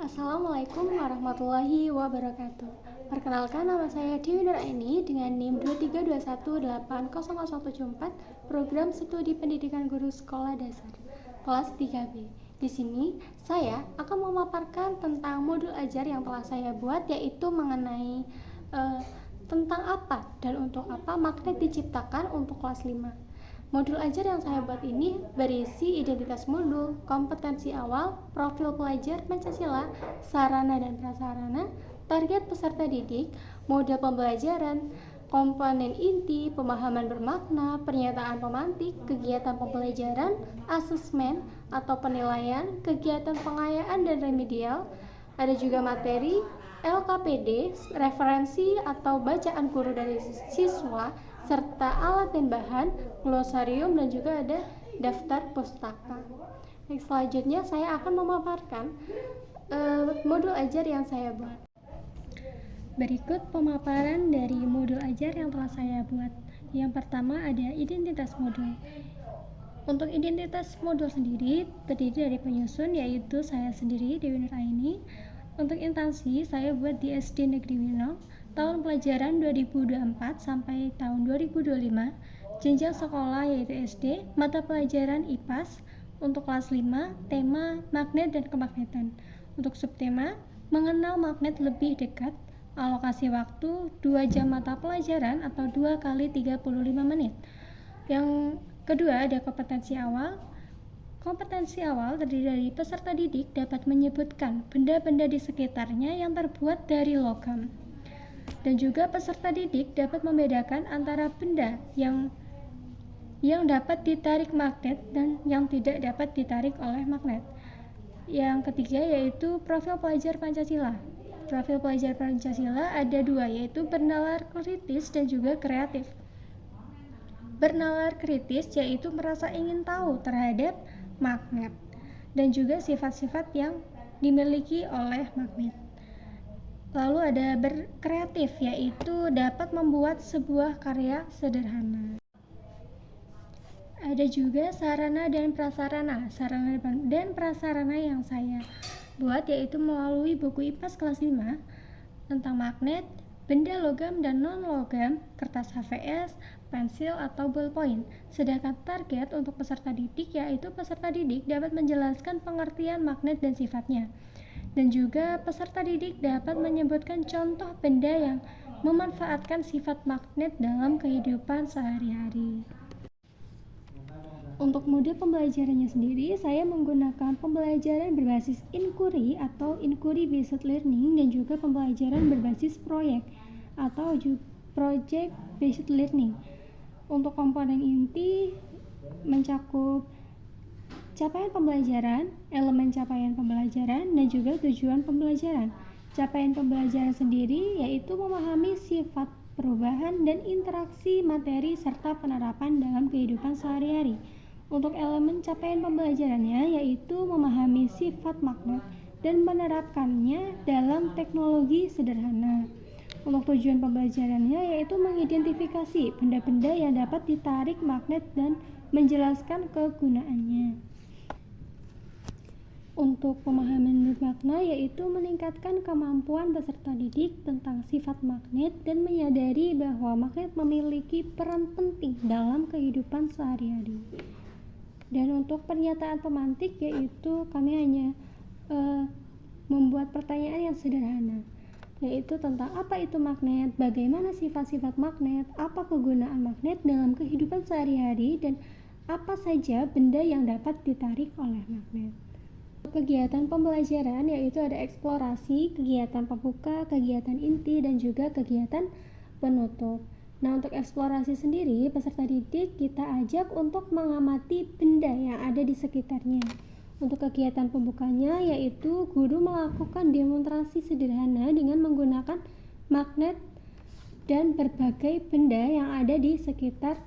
Assalamualaikum warahmatullahi wabarakatuh. Perkenalkan, nama saya Dewi Nuraini dengan NIM 231180074, Program Studi Pendidikan Guru Sekolah Dasar, kelas 3B. Di sini saya akan memaparkan tentang modul ajar yang telah saya buat, yaitu mengenai tentang apa dan untuk apa magnet diciptakan untuk kelas 5. Modul ajar yang saya buat ini berisi identitas modul, kompetensi awal, profil pelajar Pancasila, sarana dan prasarana, target peserta didik, model pembelajaran, komponen inti, pemahaman bermakna, pernyataan pemantik, kegiatan pembelajaran, asesmen atau penilaian, kegiatan pengayaan dan remedial. Ada juga materi, LKPD, referensi atau bacaan guru dari siswa, serta alat dan bahan, glosarium, dan juga ada daftar pustaka. Selanjutnya saya akan memaparkan modul ajar yang saya buat. Berikut pemaparan dari modul ajar yang telah saya buat. Yang pertama ada identitas modul. Untuk identitas modul sendiri terdiri dari penyusun, yaitu saya sendiri, Dewi Nuraini. Untuk instansi saya buat di SD Negeri Winong, tahun pelajaran 2024 sampai tahun 2025, jenjang sekolah yaitu SD, mata pelajaran IPAS. Untuk kelas 5, tema magnet dan kemagnetan. Untuk subtema, mengenal magnet lebih dekat. Alokasi waktu 2 jam mata pelajaran atau 2 kali 35 menit. Yang kedua ada kompetensi awal. Kompetensi awal terdiri dari peserta didik dapat menyebutkan benda-benda di sekitarnya yang terbuat dari logam. Dan juga peserta didik dapat membedakan antara benda yang dapat ditarik magnet dan yang tidak dapat ditarik oleh magnet. Yang ketiga yaitu profil pelajar Pancasila. Profil pelajar Pancasila ada 2, yaitu bernalar kritis dan juga kreatif. Bernalar kritis yaitu merasa ingin tahu terhadap magnet dan juga sifat-sifat yang dimiliki oleh magnet. Lalu ada berkreatif, yaitu dapat membuat sebuah karya sederhana. Ada juga sarana dan prasarana. Sarana dan prasarana yang saya buat yaitu melalui buku IPAS kelas 5 tentang magnet, benda logam dan non-logam, kertas HVS, pensil atau ballpoint. Sedangkan target untuk peserta didik yaitu peserta didik dapat menjelaskan pengertian magnet dan sifatnya. Dan juga peserta didik dapat menyebutkan contoh benda yang memanfaatkan sifat magnet dalam kehidupan sehari-hari. Untuk mode pembelajarannya sendiri, saya menggunakan pembelajaran berbasis inquiry atau inquiry based learning dan juga pembelajaran berbasis proyek atau project based learning. Untuk komponen inti mencakup capaian pembelajaran, elemen capaian pembelajaran, dan juga tujuan pembelajaran. Capaian pembelajaran sendiri yaitu memahami sifat perubahan dan interaksi materi serta penerapan dalam kehidupan sehari-hari. Untuk elemen capaian pembelajarannya yaitu memahami sifat magnet dan menerapkannya dalam teknologi sederhana. Untuk tujuan pembelajarannya yaitu mengidentifikasi benda-benda yang dapat ditarik magnet dan menjelaskan kegunaannya. Untuk pemahaman bermakna yaitu meningkatkan kemampuan peserta didik tentang sifat magnet dan menyadari bahwa magnet memiliki peran penting dalam kehidupan sehari-hari. Dan untuk pernyataan pemantik yaitu kami hanya membuat pertanyaan yang sederhana, yaitu tentang apa itu magnet, bagaimana sifat-sifat magnet, apa kegunaan magnet dalam kehidupan sehari-hari, dan apa saja benda yang dapat ditarik oleh magnet. Kegiatan pembelajaran yaitu ada eksplorasi, kegiatan pembuka, kegiatan inti, dan juga kegiatan penutup. Nah, untuk eksplorasi sendiri, peserta didik kita ajak untuk mengamati benda yang ada di sekitarnya. Untuk kegiatan pembukanya yaitu guru melakukan demonstrasi sederhana dengan menggunakan magnet dan berbagai benda yang ada di sekitar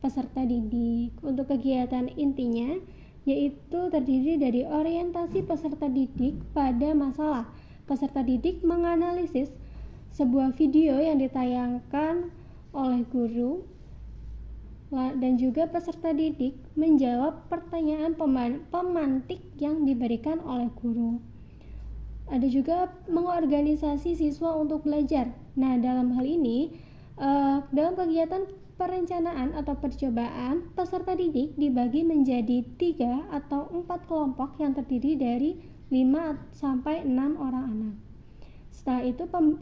peserta didik. Untuk kegiatan intinya yaitu terdiri dari orientasi peserta didik pada masalah. Peserta didik menganalisis sebuah video yang ditayangkan oleh guru dan juga peserta didik menjawab pertanyaan pemantik yang diberikan oleh guru. Ada juga mengorganisasi siswa untuk belajar. Nah, dalam hal ini, dalam kegiatan perencanaan atau percobaan, peserta didik dibagi menjadi 3 atau 4 kelompok yang terdiri dari 5 sampai 6 orang anak.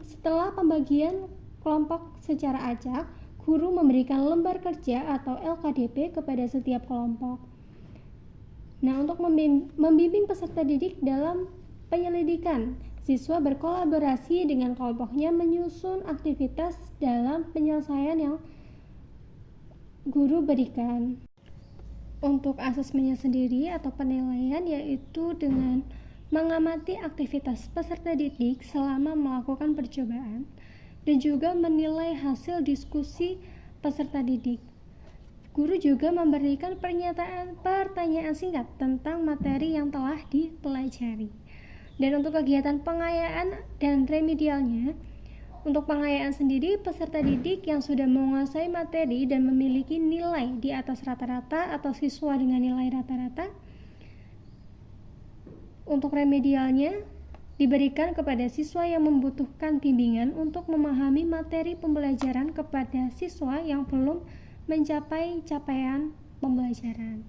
Setelah pembagian kelompok secara acak, guru memberikan lembar kerja atau LKDP kepada setiap kelompok. Nah, untuk membimbing peserta didik dalam penyelidikan, siswa berkolaborasi dengan kelompoknya menyusun aktivitas dalam penyelesaian yang guru berikan. Untuk asesmennya sendiri atau penilaian yaitu dengan mengamati aktivitas peserta didik selama melakukan percobaan dan juga menilai hasil diskusi peserta didik. Guru juga memberikan pertanyaan singkat tentang materi yang telah dipelajari. Dan untuk kegiatan pengayaan dan remedialnya, untuk pengayaan sendiri, peserta didik yang sudah menguasai materi dan memiliki nilai di atas rata-rata atau siswa dengan nilai rata-rata. Untuk remedialnya, diberikan kepada siswa yang membutuhkan bimbingan untuk memahami materi pembelajaran kepada siswa yang belum mencapai capaian pembelajaran.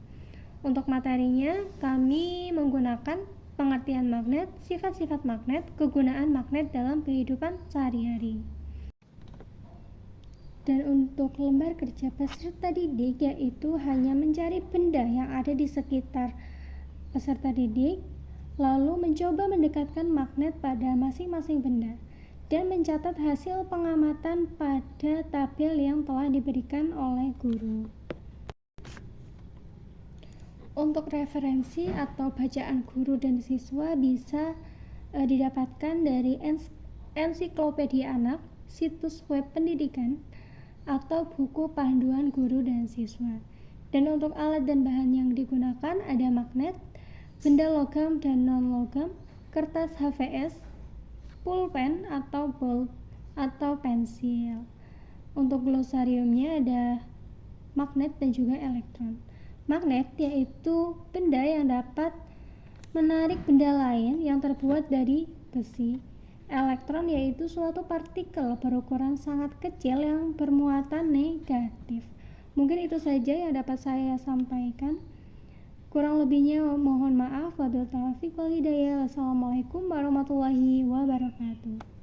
Untuk materinya, kami menggunakan pengertian magnet, sifat-sifat magnet, kegunaan magnet dalam kehidupan sehari-hari. Dan untuk lembar kerja peserta didik yaitu hanya mencari benda yang ada di sekitar peserta didik, lalu mencoba mendekatkan magnet pada masing-masing benda dan mencatat hasil pengamatan pada tabel yang telah diberikan oleh guru. Untuk referensi atau bacaan guru dan siswa bisa didapatkan dari ensiklopedia anak, situs web pendidikan, atau buku panduan guru dan siswa. Dan untuk alat dan bahan yang digunakan ada magnet, benda logam dan non-logam, kertas HVS, pulpen atau bold atau pensil. Untuk glosariumnya ada magnet dan juga elektron. Magnet yaitu benda yang dapat menarik benda lain yang terbuat dari besi. Elektron yaitu suatu partikel berukuran sangat kecil yang bermuatan negatif. Mungkin itu saja yang dapat saya sampaikan. Kurang lebihnya mohon maaf. Wabillahi taufiq wal hidayah. Wassalamualaikum warahmatullahi wabarakatuh.